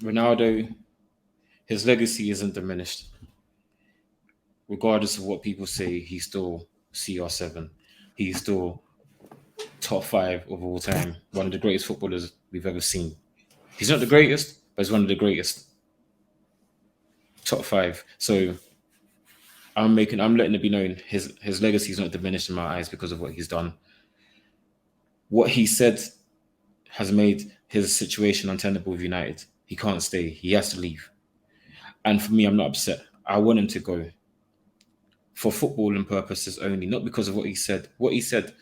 Ronaldo, his legacy isn't diminished. Regardless of what people say, he's still CR7. He's still top five of all time. One of the greatest footballers we've ever seen. He's not the greatest, but he's one of the greatest. Top five. So I'm letting it be known his legacy is not diminished in my eyes because of what he's done. What he said has made his situation untenable with United. He can't stay. He has to leave. And for me, I'm not upset. I want him to go for footballing purposes only, not because of what he said. What he said,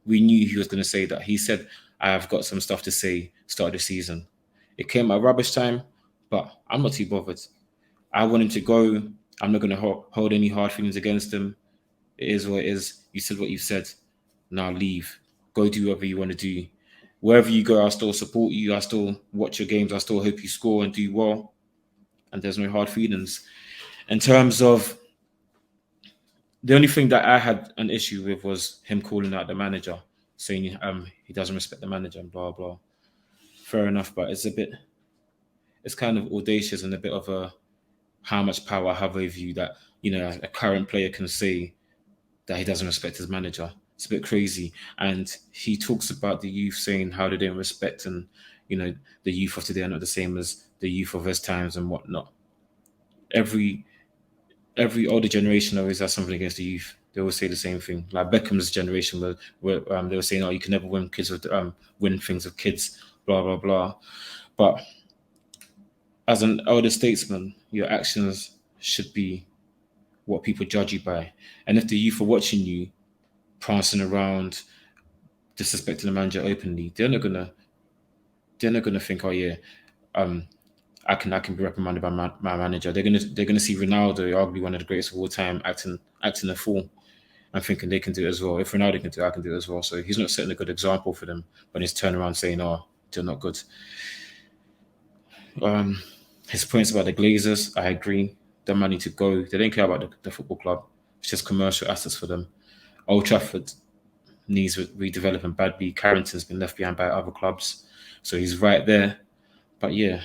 we knew he was going to say that. He said, I have got some stuff to say start of the season. It came at rubbish time, but I'm not too bothered. I want him to go. I'm not going to hold any hard feelings against him. It is what it is. You said what you said. Now leave. Go do whatever you want to do. Wherever you go, I'll still support you. I still watch your games. I still hope you score and do well. And there's no hard feelings. In terms of the only thing that I had an issue with was him calling out the manager, saying he doesn't respect the manager and blah blah. Fair enough, but it's kind of audacious and a bit of a how much power I have over you that a current player can say that he doesn't respect his manager. It's a bit crazy. And he talks about the youth saying how they don't respect and the youth of today are not the same as the youth of his times and whatnot. Every every older generation always has something against the youth. They always say the same thing. Like Beckham's generation, where they were saying, "Oh, you can never win things with kids." Blah blah blah. But as an elder statesman, your actions should be what people judge you by. And if the youth are watching you prancing around, disrespecting the manager openly, they're not gonna think, "Oh yeah, um, I can be reprimanded by my manager." They're gonna see Ronaldo, arguably one of the greatest of all time, acting a fool. I'm thinking they can do it as well. If Ronaldo can do it, I can do it as well. So he's not setting a good example for them when he's turning around saying, "Oh, they're not good." Um, his points about the Glazers, I agree. The money to go, they don't care about the football club. It's just commercial assets for them. Old Trafford needs redeveloping badly. Carrington's been left behind by other clubs, so he's right there. But yeah,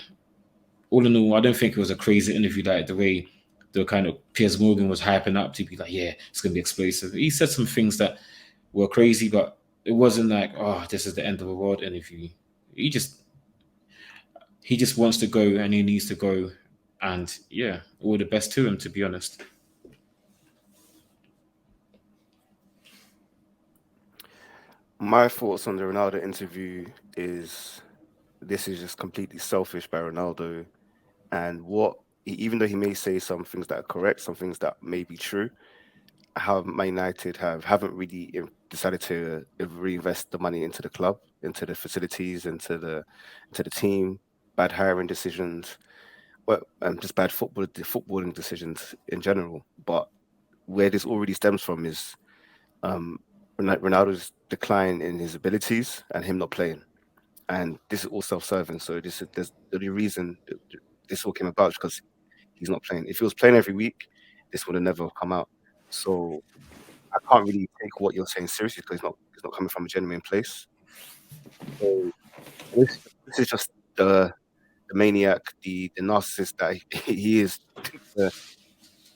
all in all, I don't think it was a crazy interview like the way the kind of Piers Morgan was hyping up to be like, yeah, it's gonna be explosive. He said some things that were crazy, but it wasn't like, oh, this is the end of the world interview. He just he just wants to go and he needs to go, and yeah, all the best to him. To be honest, My thoughts on the Ronaldo interview is this is just completely selfish by Ronaldo. And even though he may say some things that are correct, some things that may be true, how Man United haven't really decided to reinvest the money into the club, into the facilities, into the team. Bad hiring decisions, well, just bad footballing decisions in general. But where this already stems from is um, Ronaldo's decline in his abilities and him not playing. And this is all self-serving. So there's the only reason this all came about is because he's not playing. If he was playing every week, this would have never come out. So I can't really take what you're saying seriously because it's not coming from a genuine place. So this is just the maniac, the narcissist that he is. The,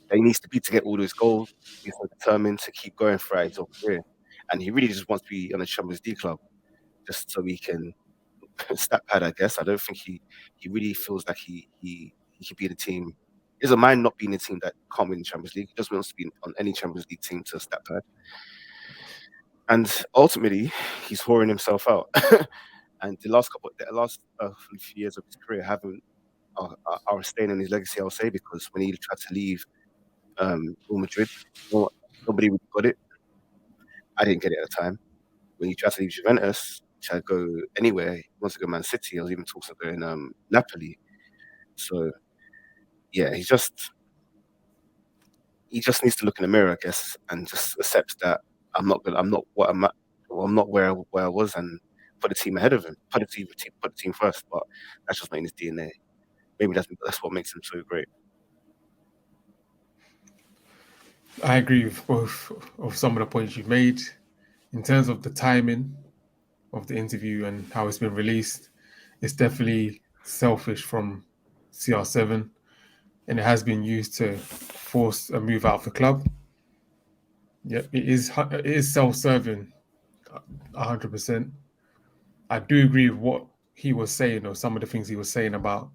that he needs to be to get all those goals. He's so determined to keep going throughout his whole career, and he really just wants to be on a Champions League club just so he can stat pad. I guess I don't think he really feels like he should be in the team. He doesn't mind not being in a team that can't win the Champions League. He just wants to be on any Champions League team to stat pad. And ultimately, he's whoring himself out. And the last few years of his career haven't are staying in his legacy. I'll say because when he tried to leave Real Madrid, nobody really got it. I didn't get it at the time. When he tried to leave Juventus, tried to go anywhere, he wants to go Man City. I was even talking about going Napoli. So yeah, he just needs to look in the mirror, I guess, and just accept that I'm not what I'm at, or I'm not where I was, and put the team ahead of him, put the team first. But that's just not in his DNA. Maybe that's what makes him so great. I agree with both of some of the points you've made in terms of the timing of the interview and how it's been released. It's definitely selfish from CR7, and it has been used to force a move out of the club. Yeah, it is self-serving, 100%. I do agree with what he was saying, or some of the things he was saying about,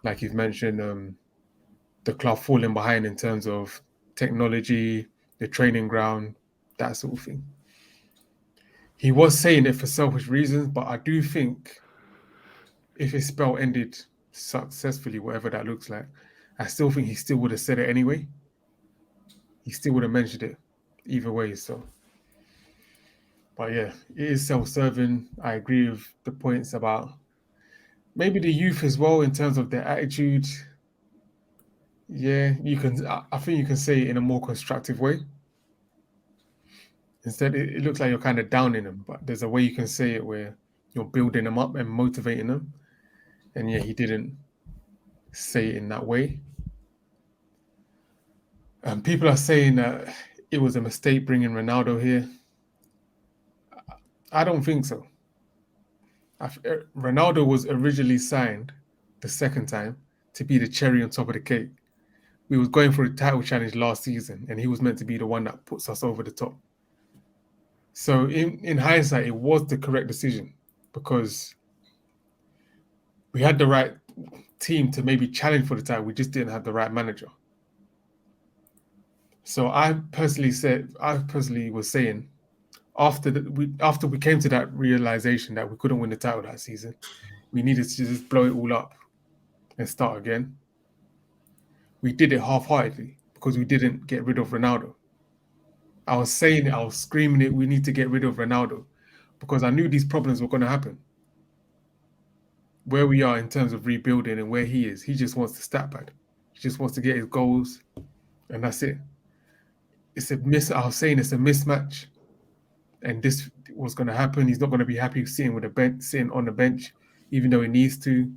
like you've mentioned, the club falling behind in terms of technology, the training ground, that sort of thing. He was saying it for selfish reasons, but I do think if his spell ended successfully, whatever that looks like, I still think he still would have said it anyway. He still would have mentioned it either way. So, but yeah, it is self-serving. I agree with the points about maybe the youth as well in terms of their attitude. Yeah, you can. I think you can say it in a more constructive way. Instead, it looks like you're kind of downing them, but there's a way you can say it where you're building them up and motivating them. And yeah, he didn't say it in that way. People are saying that it was a mistake bringing Ronaldo here. I don't think so. Ronaldo was originally signed the second time to be the cherry on top of the cake. We was going for a title challenge last season, and he was meant to be the one that puts us over the top. So in hindsight, it was the correct decision because we had the right team to maybe challenge for the title. We just didn't have the right manager. So I personally was saying after we came to that realization that we couldn't win the title that season, we needed to just blow it all up and start again. We did it half-heartedly because we didn't get rid of Ronaldo. I was saying it, I was screaming it, we need to get rid of Ronaldo because I knew these problems were going to happen. Where we are in terms of rebuilding and where he is, he just wants to stat pad. He just wants to get his goals, and that's it. I was saying it's a mismatch, and this was going to happen. He's not going to be happy sitting on the bench, even though he needs to.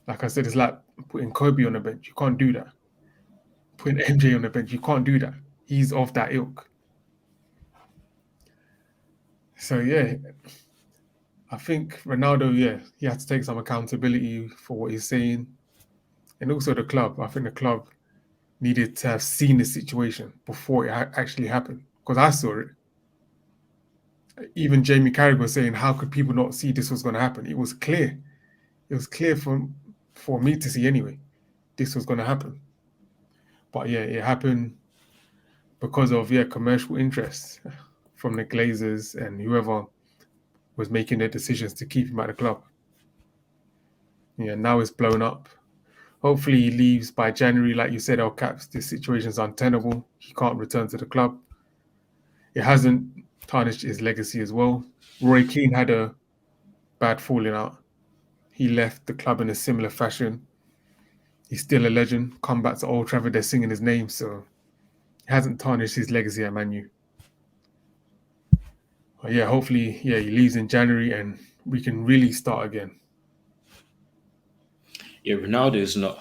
Like I said, it's like putting Kobe on the bench. You can't do that. Putting MJ on the bench, you can't do that. He's of that ilk. So yeah, I think Ronaldo, he had to take some accountability for what he's saying. And also the club. I think the club needed to have seen the situation before it actually happened. Because I saw it. Even Jamie Carragher was saying, how could people not see this was going to happen? It was clear. It was clear for me to see anyway. This was going to happen. But yeah, it happened because of commercial interests from the Glazers and whoever was making their decisions to keep him at the club. Yeah, now it's blown up. Hopefully he leaves by January. Like you said, El Caps, this situation is untenable. He can't return to the club. It hasn't tarnished his legacy as well. Roy Keane had a bad falling out. He left the club in a similar fashion. He's still a legend. Come back to Old Trafford, they're singing his name, so it hasn't tarnished his legacy at Man U. But yeah, hopefully, he leaves in January and we can really start again. Yeah, Ronaldo is not.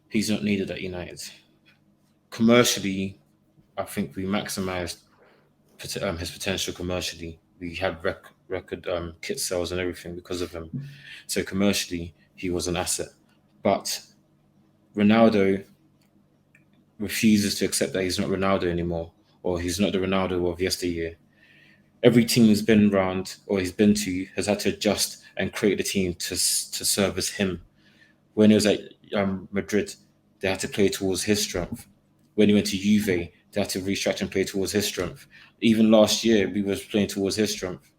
He's not needed at United. Commercially, I think we maximised his potential commercially. We had record kit sales and everything because of him. So commercially, he was an asset. But Ronaldo refuses to accept that he's not Ronaldo anymore, or he's not the Ronaldo of yesteryear. Every team he's been around or he's been to has had to adjust and create a team to service him. When he was at Madrid, they had to play towards his strength. When he went to Juve, they had to restructure and play towards his strength. Even last year, we was playing towards his strength.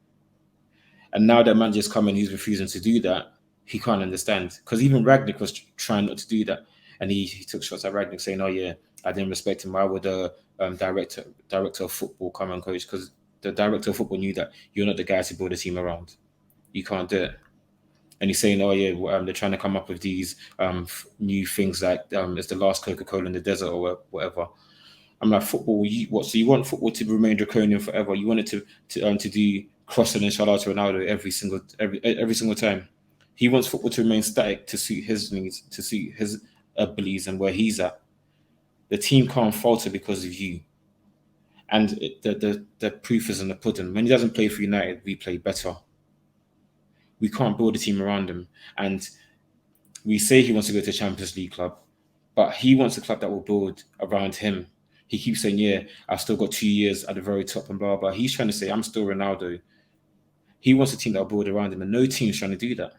And now that manager's come and he's refusing to do that, he can't understand. Because even Ragnick was trying not to do that. And he took shots at Ragnick saying, oh yeah, I didn't respect him. Why would the director of football come and coach? Because the director of football knew that you're not the guy to build a team around. You can't do it. And he's saying, oh yeah, they're trying to come up with these new things like it's the last Coca-Cola in the desert or whatever. I'm like, football, so you want football to remain draconian forever? You want it to do crossing and shout out to Ronaldo every single time? He wants football to remain static to suit his needs, to suit his abilities and where he's at. The team can't falter because of you. And the proof is in the pudding. When he doesn't play for United, we play better. We can't build a team around him. And we say he wants to go to a Champions League club, but he wants a club that will build around him. He keeps saying, yeah, I've still got 2 years at the very top and blah, blah. He's trying to say, I'm still Ronaldo. He wants a team that will build around him, and no team's trying to do that.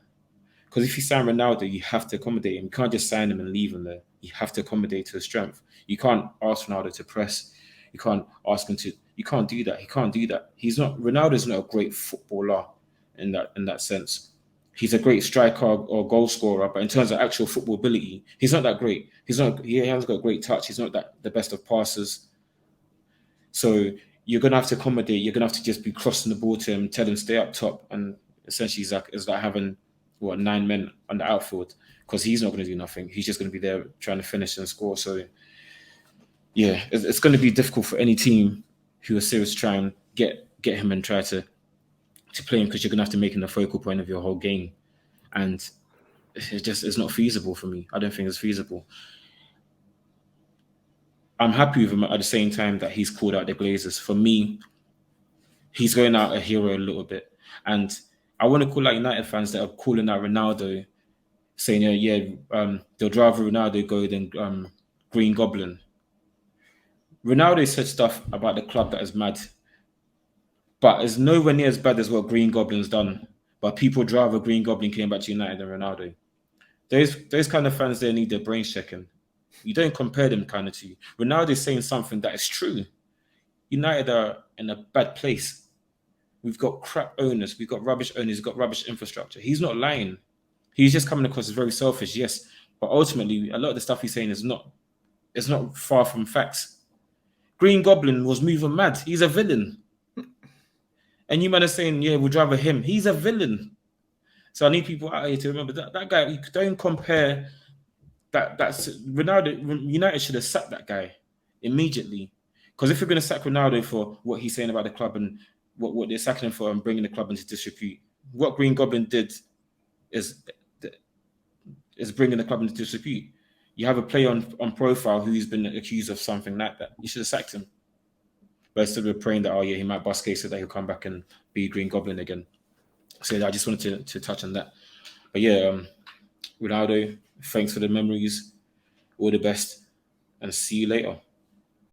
Because if you sign Ronaldo, you have to accommodate him. You can't just sign him and leave him there. You have to accommodate to his strength. You can't ask Ronaldo to press. You can't ask him to. You can't do that. He can't do that. He's not. Ronaldo's not a great footballer in that sense. He's a great striker or goal scorer, but in terms of actual football ability, he's not that great. He hasn't got great touch. He's not that the best of passers. So you're gonna have to accommodate. You're gonna have to just be crossing the ball to him, tell him stay up top, and essentially it's like having 9 men on the outfield, because he's not going to do nothing. He's just going to be there trying to finish and score. So yeah, it's going to be difficult for any team who are serious to try and get him and try to play him, because you're going to have to make him the focal point of your whole game, and it's not feasible for me. I don't think it's feasible. I'm happy with him at the same time that he's called out the Glazers. For me, he's going out a hero a little bit, and I want to call out United fans that are calling out Ronaldo, saying, they'd rather Ronaldo go than Green Goblin. Ronaldo said stuff about the club that is mad, but it's nowhere near as bad as what Green Goblin's done. But people would rather Green Goblin came back to United than Ronaldo. Those kind of fans, they need their brains checking. You don't compare them kind of to you. Ronaldo is saying something that is true. United are in a bad place. We've got crap owners. We've got rubbish owners. We've got rubbish infrastructure. He's not lying. He's just coming across as very selfish, yes. But ultimately, a lot of the stuff he's saying is not far from facts. Green Goblin was moving mad. He's a villain. And you man are saying, yeah, we'd rather him. He's a villain. So I need people out here to remember that guy. You don't compare that's Ronaldo. United should have sacked that guy immediately. Because if you're going to sack Ronaldo for what he's saying about the club and what they're sacking him for and bringing the club into disrepute, what Green Goblin did is bringing the club into disrepute. You have a player on profile who's been accused of something like that. You should have sacked him. But instead we're praying that, he might bust case so that he'll come back and be Green Goblin again. So I just wanted to touch on that. But yeah, Ronaldo, thanks for the memories. All the best, and see you later.